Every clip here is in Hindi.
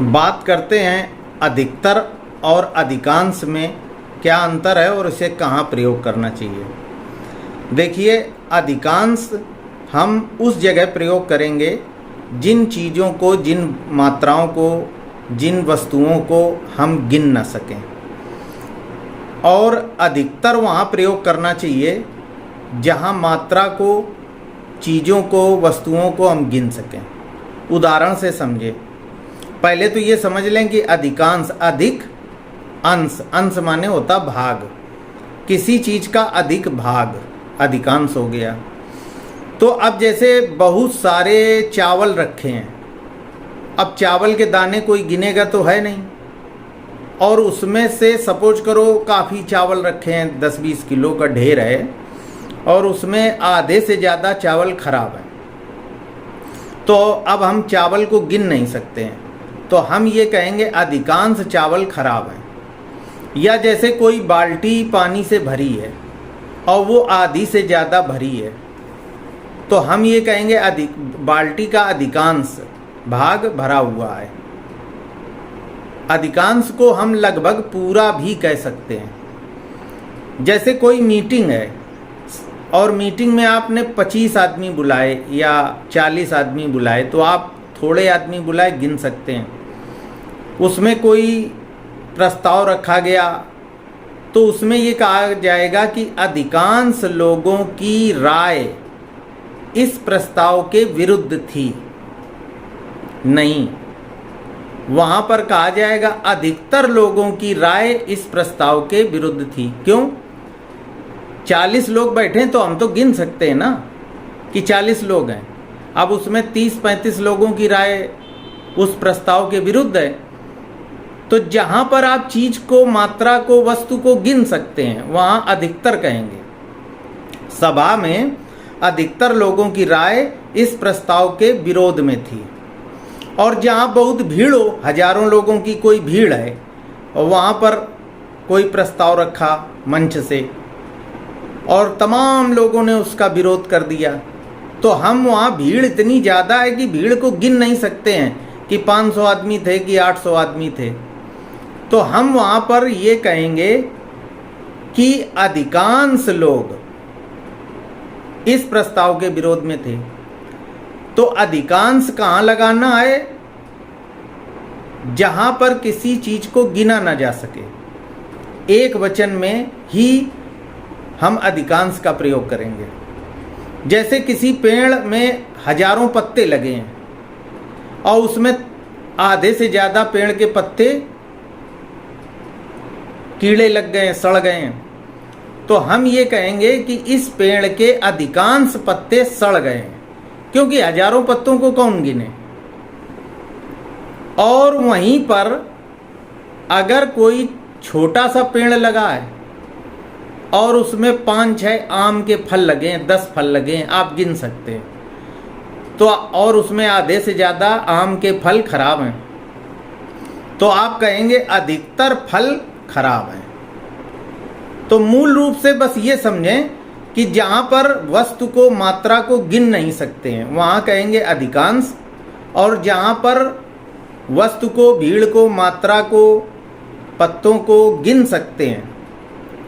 बात करते हैं अधिकतर और अधिकांश में क्या अंतर है और इसे कहाँ प्रयोग करना चाहिए। देखिए, अधिकांश हम उस जगह प्रयोग करेंगे जिन चीज़ों को, जिन मात्राओं को, जिन वस्तुओं को हम गिन ना सकें, और अधिकतर वहाँ प्रयोग करना चाहिए जहाँ मात्रा को, चीज़ों को, वस्तुओं को हम गिन सकें। उदाहरण से समझे, पहले तो ये समझ लें कि अधिकांश, अधिक, अंश, अंश माने होता भाग, किसी चीज़ का अधिक भाग अधिकांश हो गया। तो अब जैसे बहुत सारे चावल रखे हैं, अब चावल के दाने कोई गिनेगा तो है नहीं, और उसमें से सपोज करो काफ़ी चावल रखे हैं, 10-20 किलो का ढेर है, और उसमें आधे से ज़्यादा चावल खराब है, तो अब हम चावल को गिन नहीं सकते हैं, तो हम ये कहेंगे अधिकांश चावल खराब है। या जैसे कोई बाल्टी पानी से भरी है और वो आधी से ज़्यादा भरी है, तो हम ये कहेंगे बाल्टी का अधिकांश भाग भरा हुआ है। अधिकांश को हम लगभग पूरा भी कह सकते हैं। जैसे कोई मीटिंग है और मीटिंग में आपने 25 आदमी बुलाए या 40 आदमी बुलाए, तो आप थोड़े आदमी बुलाए गिन सकते हैं। उसमें कोई प्रस्ताव रखा गया तो उसमें ये कहा जाएगा कि अधिकांश लोगों की राय इस प्रस्ताव के विरुद्ध थी। नहीं, वहाँ पर कहा जाएगा अधिकतर लोगों की राय इस प्रस्ताव के विरुद्ध थी। क्यों? 40 लोग बैठे हैं तो हम तो गिन सकते हैं ना कि 40 लोग हैं। अब उसमें 30-35 लोगों की राय उस प्रस्ताव के विरुद्ध है, तो जहाँ पर आप चीज़ को, मात्रा को, वस्तु को गिन सकते हैं वहाँ अधिकतर कहेंगे। सभा में अधिकतर लोगों की राय इस प्रस्ताव के विरोध में थी। और जहाँ बहुत भीड़ हो, हजारों लोगों की कोई भीड़ है और वहाँ पर कोई प्रस्ताव रखा मंच से और तमाम लोगों ने उसका विरोध कर दिया, तो हम वहाँ भीड़ इतनी ज़्यादा है कि भीड़ को गिन नहीं सकते हैं कि 500 आदमी थे कि 800 आदमी थे, तो हम वहाँ पर ये कहेंगे कि अधिकांश लोग इस प्रस्ताव के विरोध में थे। तो अधिकांश कहाँ लगाना है? जहाँ पर किसी चीज़ को गिना ना जा सके, एक वचन में ही हम अधिकांश का प्रयोग करेंगे। जैसे किसी पेड़ में हजारों पत्ते लगे हैं और उसमें आधे से ज़्यादा पेड़ के पत्ते कीड़े लग गए हैं, सड़ गए हैं, तो हम ये कहेंगे कि इस पेड़ के अधिकांश पत्ते सड़ गए हैं, क्योंकि हजारों पत्तों को कौन गिने। और वहीं पर अगर कोई छोटा सा पेड़ लगा है और उसमें 5-6 आम के फल लगे हैं, 10 फल लगे हैं, आप गिन सकते हैं, तो और उसमें आधे से ज़्यादा आम के फल खराब हैं, तो आप कहेंगे अधिकतर फल खराब हैं। तो मूल रूप से बस ये समझें कि जहाँ पर वस्तु को, मात्रा को गिन नहीं सकते हैं वहाँ कहेंगे अधिकांश, और जहाँ पर वस्तु को, भीड़ को, मात्रा को, पत्तों को गिन सकते हैं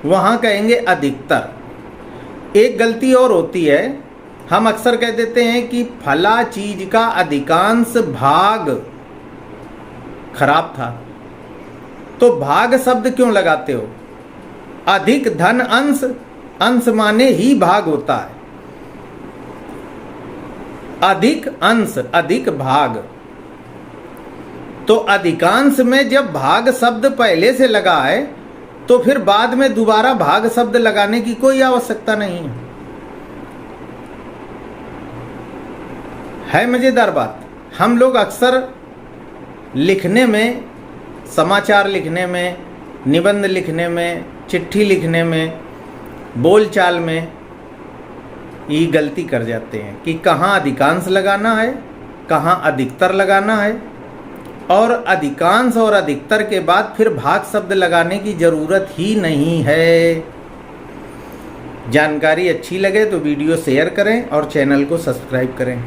वहाँ कहेंगे अधिकतर। एक गलती और होती है, हम अक्सर कह देते हैं कि फला चीज का अधिकांश भाग खराब था। तो भाग शब्द क्यों लगाते हो? अधिक धन अंश, अंश माने ही भाग होता है। अधिक अंश, अधिक भाग। तो अधिकांश में जब भाग शब्द पहले से लगा है तो फिर बाद में दोबारा भाग शब्द लगाने की कोई आवश्यकता नहीं है। मजेदार बात, हम लोग अक्सर लिखने में, समाचार लिखने में, निबंध लिखने में, चिट्ठी लिखने में, बोलचाल में ये गलती कर जाते हैं कि कहाँ अधिकांश लगाना है, कहाँ अधिकतर लगाना है, और अधिकांश और अधिकतर के बाद फिर भाग शब्द लगाने की ज़रूरत ही नहीं है। जानकारी अच्छी लगे तो वीडियो शेयर करें और चैनल को सब्सक्राइब करें।